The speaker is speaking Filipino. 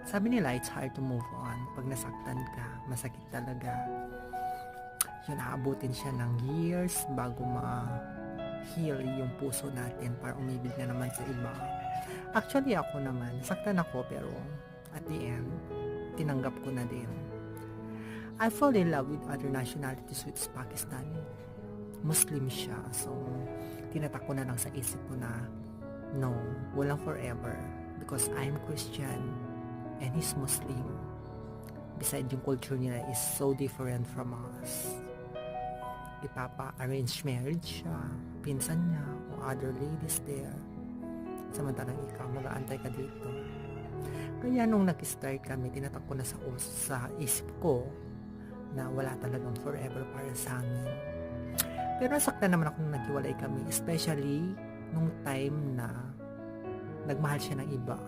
Sabi nila, it's hard to move on. Pag nasaktan ka, masakit talaga. Yun, aabutin siya ng years bago ma-heal yung puso natin para umibig na naman sa iba. Actually, ako naman, nasaktan ako pero at the end, tinanggap ko na din. I fall in love with other nationalities with Pakistani. Muslim siya. So, tinatak ko na lang sa isip ko na no, walang forever. Because I'm Christian and he's Muslim. Besides, yung culture nila is so different from us. Ipapa-arrange marriage siya, pinsan niya, o other ladies there. Samantalang ikaw, mag-aantay ka dito. Kaya nung nag-start kami, tinatak ko na sa isip ko na wala talagang forever para sa amin. Pero nasaktan naman ako nung naghiwalay kami, especially nung time na nagmahal siya ng iba.